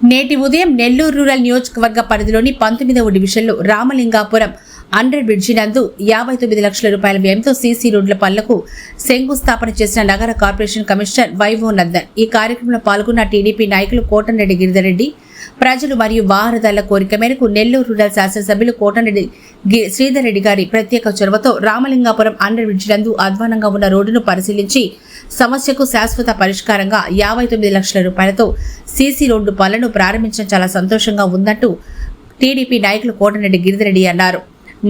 నేటి ఉదయం నెల్లూరు రూరల్ నియోజకవర్గ పరిధిలోని 19వ డివిజన్లో రామలింగాపురం అండర్ బ్రిడ్జి నందు 59 లక్షల రూపాయల వ్యయంతో సీసీ రోడ్ల పనులకు శంకుస్థాపన చేసిన నగర కార్పొరేషన్ కమిషనర్ వైవో నందన్. ఈ కార్యక్రమంలో పాల్గొన్న టీడీపీ నాయకులు కోటంరెడ్డి గిరిధర్రెడ్డి, ప్రజలు మరియు వాహనదారుల కోరిక మేరకు నెల్లూరు రూరల్ శాసనసభ్యులు కోటంరెడ్డి శ్రీధర్ రెడ్డి గారి ప్రత్యేక చొరవతో రామలింగాపురం అండర్ బ్రిడ్జి నందు అధ్వానంగా ఉన్న రోడ్డును పరిశీలించి సమస్యకు శాశ్వత పరిష్కారంగా 59 లక్షల రూపాయలతో సీసీ రోడ్డు పనులను ప్రారంభించడం చాలా సంతోషంగా ఉందంటూ టీడీపీ నాయకులు కోటంరెడ్డి గిరిధర్రెడ్డి అన్నారు.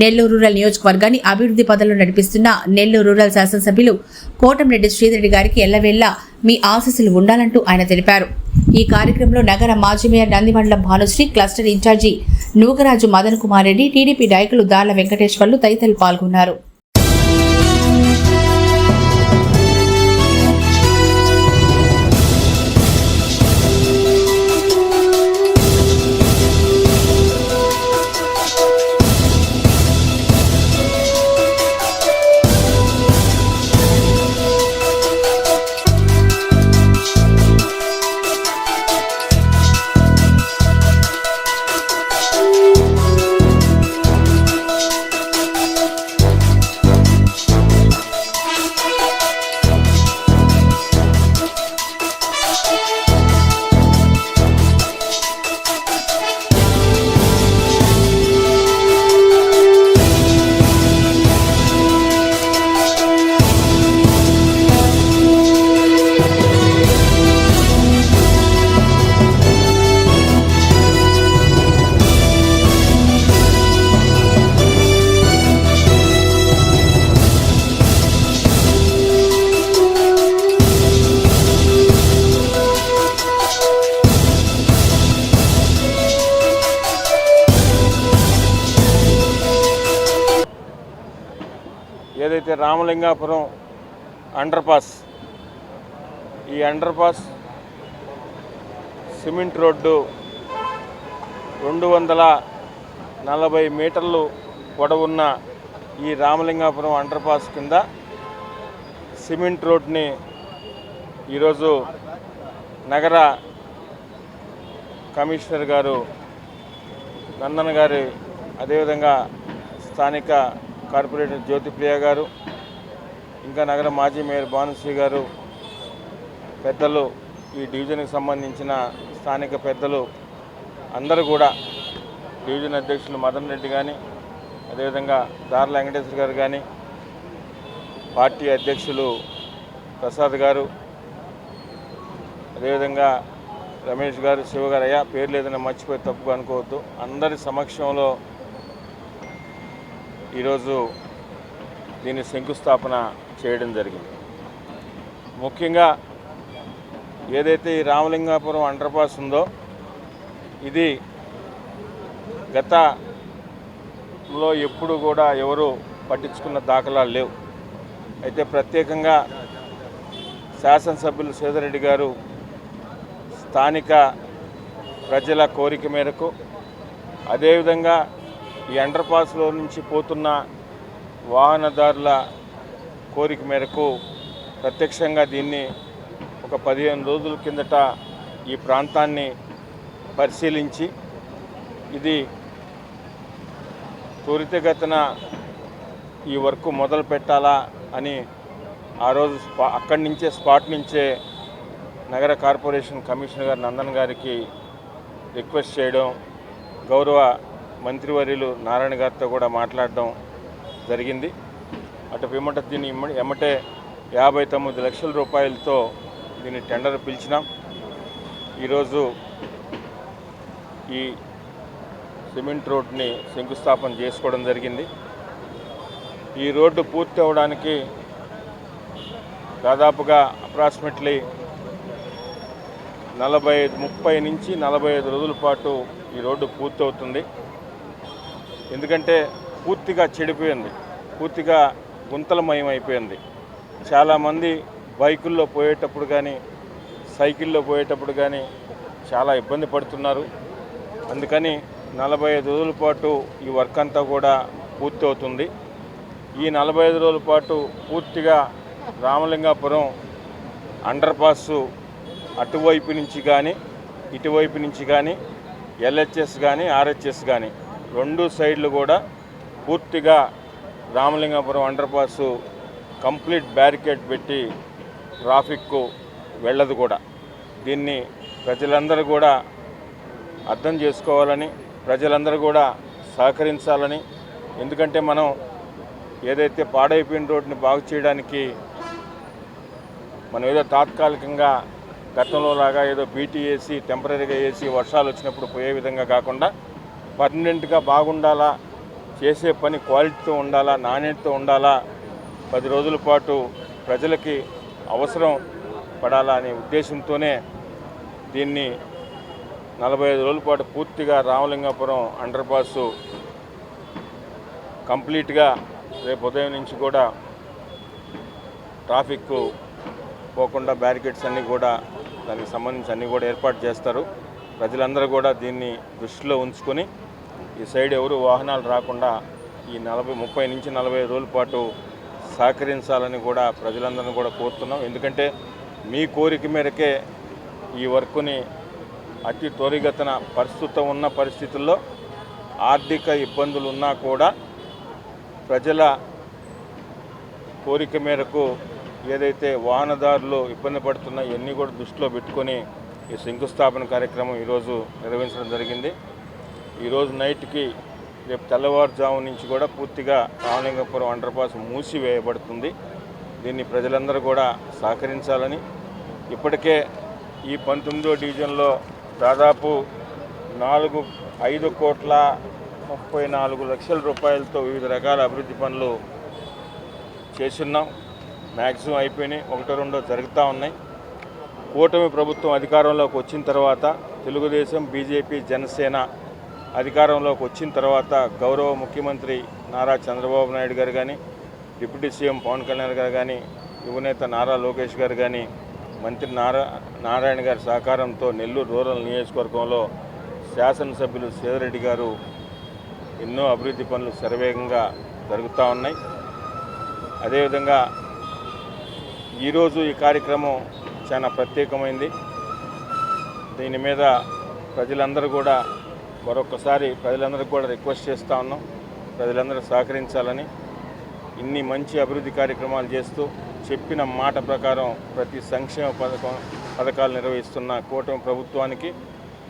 నెల్లూరు రూరల్ నియోజకవర్గాన్ని అభివృద్ధి పదంలో నడిపిస్తున్న నెల్లూరు రూరల్ శాసనసభ్యులు కోటంరెడ్డి శ్రీధర్ గారికి ఎల్లవేళ్లా మీ ఆశీస్సులు ఉండాలంటూ ఆయన తెలిపారు. ఈ కార్యక్రమంలో నగర మాజీ mayor Nandimandalam Bhanushri, cluster incharge Nugaraju Madan Kumar Reddy, TDP నాయకులు దాళ్ల వెంకటేశ్వర్లు తదితరులు పాల్గొన్నారు. ఏదైతే రామలింగాపురం అండర్ పాస్, ఈ అండర్ పాస్ సిమెంట్ రోడ్డు 240 మీటర్లు పొడవున్న ఈ రామలింగాపురం అండర్ పాస్ కింద సిమెంట్ రోడ్ని ఈరోజు నగర కమిషనర్ గారు నందన్ గారి, అదేవిధంగా స్థానిక కార్పొరేటర్ జ్యోతిప్రియ గారు, ఇంకా నగర మాజీ మేయర్ భానుశ్రీ గారు, పెద్దలు, ఈ డివిజన్కి సంబంధించిన స్థానిక పెద్దలు అందరూ కూడా, డివిజన్ అధ్యక్షులు మదన్ రెడ్డి కానీ, అదేవిధంగా దార్ల వెంకటేశ్వర గారు కానీ, పార్టీ అధ్యక్షులు ప్రసాద్ గారు, అదేవిధంగా రమేష్ గారు, శివ గారు, అయ్యా పేర్లు ఏదైనా మర్చిపోయి తప్పుగా అనుకోవద్దు, అందరి సమక్షంలో ఈరోజు దీన్ని శంకుస్థాపన చేయడం జరిగింది. ముఖ్యంగా ఏదైతే ఈ రామలింగాపురం అండర్ పాస్ ఉందో, ఇది గతంలో ఎప్పుడు కూడా ఎవరు పట్టించుకున్న దాఖలాలు లేవు. అయితే ప్రత్యేకంగా శాసనసభ్యులు శ్రీధర్ రెడ్డి గారు స్థానిక ప్రజల కోరిక మేరకు, అదేవిధంగా ఈ అండర్ పాస్లో నుంచి పోతున్న వాహనదారుల కోరిక మేరకు ప్రత్యక్షంగా దీన్ని ఒక 15 రోజుల కిందట ఈ ప్రాంతాన్ని పరిశీలించి ఇది త్వరితగతిన ఈ వర్క్ మొదలు పెట్టాలా అని ఆ రోజు అక్కడి నుంచే స్పాట్ నుంచే నగర కార్పొరేషన్ కమిషనర్ గారు నందన్ గారికి రిక్వెస్ట్ చేయడం, గౌరవ మంత్రివర్యులు నారాయణ గారితో కూడా మాట్లాడడం జరిగింది. అటు పిమ్మట దీన్ని ఎమ్మటే 59 లక్షల రూపాయలతో దీన్ని టెండర్ పిలిచినాం. ఈరోజు ఈ సిమెంట్ రోడ్ని శంకుస్థాపన చేసుకోవడం జరిగింది. ఈ రోడ్డు పూర్తి అవ్వడానికి దాదాపుగా అప్రాక్సిమేట్లీ 30 నుంచి 45 రోజుల పాటు ఈ రోడ్డు పూర్తి అవుతుంది. ఎందుకంటే పూర్తిగా చెడిపోయింది, పూర్తిగా గుంతలమయం అయిపోయింది. చాలామంది బైకుల్లో పోయేటప్పుడు కానీ, సైకిల్లో పోయేటప్పుడు కానీ చాలా ఇబ్బంది పడుతున్నారు. అందుకని 45 రోజుల పాటు ఈ వర్క్ అంతా కూడా పూర్తి అవుతుంది. ఈ 45 రోజుల పాటు పూర్తిగా రామలింగాపురం అండర్ పాస్ అటువైపు నుంచి కానీ, ఇటువైపు నుంచి కానీ ఎల్హెచ్ఎస్ కానీ ఆర్హెచ్ఎస్ కానీ రెండు సైడ్లు కూడా పూర్తిగా Ramalingapuram under pass complete barricade పెట్టి ట్రాఫిక్ వెళ్ళదు కూడా. దీన్ని ప్రజలందరూ కూడా అర్థం చేసుకోవాలని, ప్రజలందరూ కూడా సహకరించాలని. ఎందుకంటే మనం ఏదైతే పాడైపోయిన రోడ్ని బాగు చేయడానికి మనం ఏదో తాత్కాలికంగా గతంలో లాగా ఏదో బీటీ వేసి టెంపరీగా వేసి వర్షాలు వచ్చినప్పుడు పోయే విధంగా కాకుండా పర్మనెంట్గా బాగుండాలా, చేసే పని క్వాలిటీతో ఉండాలా, నాణ్యతతో ఉండాలా, 10 రోజుల పాటు ప్రజలకి అవసరం పడాలా అనే ఉద్దేశంతోనే దీన్ని 45 రోజుల పాటు పూర్తిగా రామలింగాపురం అండర్ పాస్ కంప్లీట్గా రేపు ఉదయం నుంచి కూడా ట్రాఫిక్ పోకుండా బ్యారికేడ్స్ అన్నీ కూడా దానికి సంబంధించి అన్నీ కూడా ఏర్పాటు చేస్తారు. ప్రజలందరూ కూడా దీన్ని దృష్టిలో ఉంచుకొని ఈ సైడ్ ఎవరు వాహనాలు రాకుండా ఈ 30 నుంచి 45 రోజుల పాటు సహకరించాలని కూడా ప్రజలందరినీ కూడా కోరుతున్నాం. ఎందుకంటే మీ కోరిక మేరకే ఈ వర్క్ని అతి త్వరిగతన ప్రస్తుతం ఉన్న పరిస్థితుల్లో ఆర్థిక ఇబ్బందులు ఉన్నా కూడా ప్రజల కోరిక మేరకు ఏదైతే వాహనదారులు ఇబ్బంది పడుతున్నా ఇవన్నీ కూడా దృష్టిలో పెట్టుకొని ఈ శంకుస్థాపన కార్యక్రమం ఈరోజు నిర్వహించడం జరిగింది. ఈరోజు నైట్కి రేపు తెల్లవారుజాము నుంచి కూడా పూర్తిగా రామలింగాపురం అండర్ పాస్ మూసివేయబడుతుంది. దీన్ని ప్రజలందరూ కూడా సహకరించాలని, ఇప్పటికే ఈ 19వ డివిజన్లో దాదాపు 5,34,00,000 రూపాయలతో వివిధ రకాల అభివృద్ధి పనులు చేస్తున్నాం. మ్యాక్సిమం అయిపోయినాయి, 1-2 జరుగుతూ ఉన్నాయి. కూటమి ప్రభుత్వం అధికారంలోకి వచ్చిన తర్వాత తెలుగుదేశం, బీజేపీ, జనసేన అధికారంలోకి వచ్చిన తర్వాత గౌరవ ముఖ్యమంత్రి నారా చంద్రబాబు నాయుడు గారు కానీ, డిప్యూటీ సీఎం పవన్ కళ్యాణ్ గారు కానీ, యువనేత నారా లోకేష్ గారు కానీ, మంత్రి నారాయణ గారి సహకారంతో నెల్లూరు రూరల్ నియోజకవర్గంలో శాసనసభ్యులు సేదరెడ్డి గారు ఎన్నో అభివృద్ధి పనులు శరవేగంగా జరుగుతూ ఉన్నాయి. అదేవిధంగా ఈరోజు ఈ కార్యక్రమం చాలా ప్రత్యేకమైంది. దీని మీద ప్రజలందరూ కూడా మరొకసారి ప్రజలందరికీ కూడా రిక్వెస్ట్ చేస్తూ ఉన్నాం, ప్రజలందరూ సహకరించాలని. ఇన్ని మంచి అభివృద్ధి కార్యక్రమాలు చేస్తూ చెప్పిన మాట ప్రకారం ప్రతి సంక్షేమ పథకాలు నిర్వహిస్తున్న కూటమి ప్రభుత్వానికి,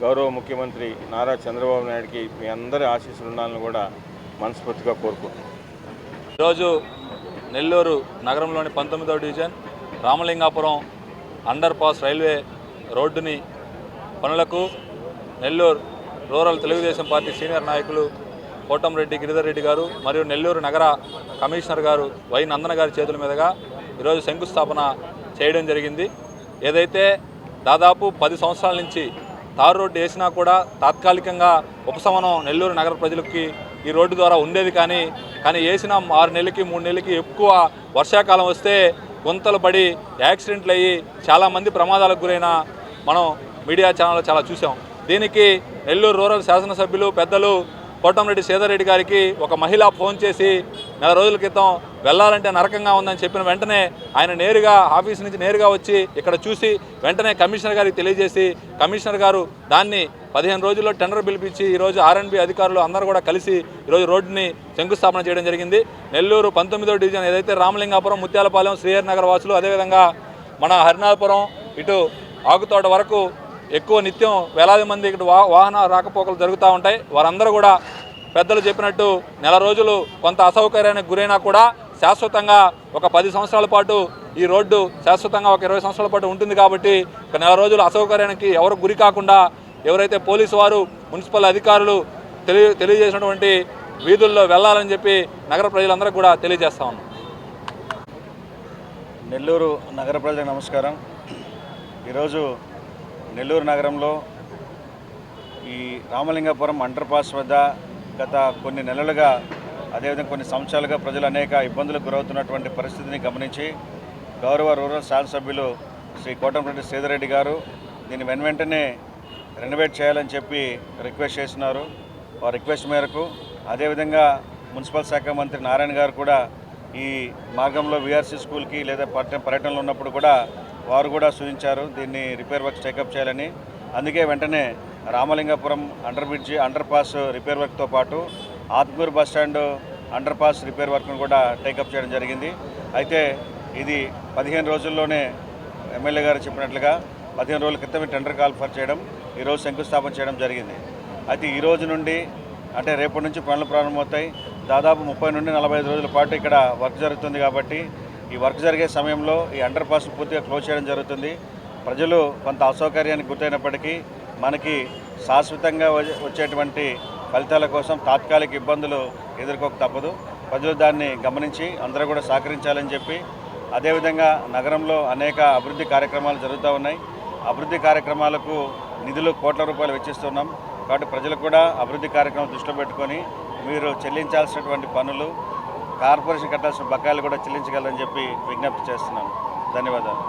గౌరవ ముఖ్యమంత్రి నారా చంద్రబాబు నాయుడికి మీ అందరి ఆశీస్సులు ఉండాలని కూడా మనస్ఫూర్తిగా కోరుకుంటున్నాం. ఈరోజు నెల్లూరు నగరంలోని 19వ division Ramalingapuram underpass railway రోడ్డుని పనులకు Nellore rural Telugu Desam party senior నాయకులు కోటంరెడ్డి గిరిధర్ రెడ్డి గారు మరియు నెల్లూరు నగర కమిషనర్ గారు వై నందన గారి చేతుల మీదుగా ఈరోజు శంకుస్థాపన చేయడం జరిగింది. ఏదైతే దాదాపు 10 సంవత్సరాల నుంచి తారు రోడ్డు వేసినా కూడా తాత్కాలికంగా ఉపశమనం నెల్లూరు నగర ప్రజలకి ఈ రోడ్డు ద్వారా ఉండేది. కానీ వేసిన 6 నెలలకి 3 నెలలకి ఎక్కువ వర్షాకాలం వస్తే గుంతలు పడి యాక్సిడెంట్లు అయ్యి చాలామంది ప్రమాదాలకు గురైన మనం మీడియా ఛానల్లో చాలా చూసాం. దీనికి నెల్లూరు రూరల్ శాసనసభ్యులు పెద్దలు కోటంరెడ్డి సేదరెడ్డి గారికి ఒక మహిళ ఫోన్ చేసి 4 రోజుల క్రితం వెళ్ళాలంటే నరకంగా ఉందని చెప్పిన వెంటనే ఆయన నేరుగా ఆఫీస్ నుంచి నేరుగా వచ్చి ఇక్కడ చూసి వెంటనే కమిషనర్ గారికి తెలియజేసి కమిషనర్ గారు దాన్ని 15 రోజుల్లో టెండర్ పిలిపించి ఈరోజు R&B అధికారులు అందరూ కూడా కలిసి ఈరోజు రోడ్డుని శంకుస్థాపన చేయడం జరిగింది. నెల్లూరు 19వ డివిజన్ ఏదైతే రామలింగాపురం, ముత్యాలపాలెం, శ్రీహరి నగర్ వాసులు, అదేవిధంగా మన హరినాథపురం ఇటు ఆకుతోట వరకు ఎక్కువ నిత్యం వేలాది మంది ఇక్కడ వాహన రాకపోకలు జరుగుతూ ఉంటాయి. వారందరూ కూడా పెద్దలు చెప్పినట్టు 4 రోజులు కొంత అసౌకర్యానికి గురైనా కూడా శాశ్వతంగా ఒక 10 సంవత్సరాల పాటు ఈ రోడ్డు శాశ్వతంగా ఒక 20 సంవత్సరాల పాటు ఉంటుంది. కాబట్టి ఒక 4 రోజులు అసౌకర్యానికి ఎవరు గురి కాకుండా ఎవరైతే పోలీసు వారు, మున్సిపల్ అధికారులు తెలియజేసినటువంటి వీధుల్లో వెళ్ళాలని చెప్పి నగర ప్రజలందరికీ కూడా తెలియజేస్తా ఉన్నాం. నెల్లూరు నగర ప్రజలకు నమస్కారం. ఈరోజు నెల్లూరు నగరంలో ఈ రామలింగాపురం అండర్ పాస్ వద్ద గత కొన్ని నెలలుగా, అదేవిధంగా కొన్ని సంవత్సరాలుగా ప్రజలు అనేక ఇబ్బందులకు గురవుతున్నటువంటి పరిస్థితిని గమనించి గౌరవ రూరల్ శాసనసభ్యులు శ్రీ కోటంరెడ్డి సేదరెడ్డి గారు దీన్ని వెంటనే రెనోవేట్ చేయాలని చెప్పి రిక్వెస్ట్ చేస్తున్నారు. వారి రిక్వెస్ట్ మేరకు అదేవిధంగా మున్సిపల్ శాఖ మంత్రి నారాయణ గారు కూడా ఈ మార్గంలో వీఆర్సీ స్కూల్కి లేదా పర్యటనలో ఉన్నప్పుడు కూడా వారు కూడా సూచించారు దీన్ని రిపేర్ వర్క్స్ టేకప్ చేయాలని. అందుకే వెంటనే రామలింగాపురం అండర్ పాస్ రిపేర్ వర్క్తో పాటు Atmur bus stand under pass repair వర్క్ను కూడా టేకప్ చేయడం జరిగింది. అయితే ఇది 15 రోజుల్లోనే ఎమ్మెల్యే గారు చెప్పినట్లుగా 15 రోజుల క్రితమే టెండర్ కాల్ఫర్ చేయడం, ఈరోజు శంకుస్థాపన చేయడం జరిగింది. అయితే ఈ రోజు నుండి అంటే రేపటి నుంచి పనులు ప్రారంభమవుతాయి. దాదాపు 30 నుండి 45 రోజుల పాటు ఇక్కడ వర్క్ జరుగుతుంది. కాబట్టి ఈ వర్క్ జరిగే సమయంలో ఈ అండర్ పాస్ పూర్తిగా క్లోజ్ చేయడం జరుగుతుంది. ప్రజలు కొంత అసౌకర్యానికి గురైనప్పటికీ మనకి శాశ్వతంగా వచ్చేటువంటి ఫలితాల కోసం తాత్కాలిక ఇబ్బందులు ఎదుర్కోక తప్పదు. ప్రజలు దాన్ని గమనించి అందరూ కూడా సహకరించాలని చెప్పి, అదేవిధంగా నగరంలో అనేక అభివృద్ధి కార్యక్రమాలు జరుగుతూ ఉన్నాయి. అభివృద్ధి కార్యక్రమాలకు నిధులు కోట్ల రూపాయలు వెచ్చిస్తున్నాం. కాబట్టి ప్రజలు కూడా అభివృద్ధి కార్యక్రమం దృష్టిలో పెట్టుకొని మీరు చెల్లించాల్సినటువంటి పనులు, కార్పొరేషన్ కట్టాల్సిన బకాయిలు కూడా చెల్లించగలరని చెప్పి విజ్ఞప్తి చేస్తున్నాను. ధన్యవాదాలు.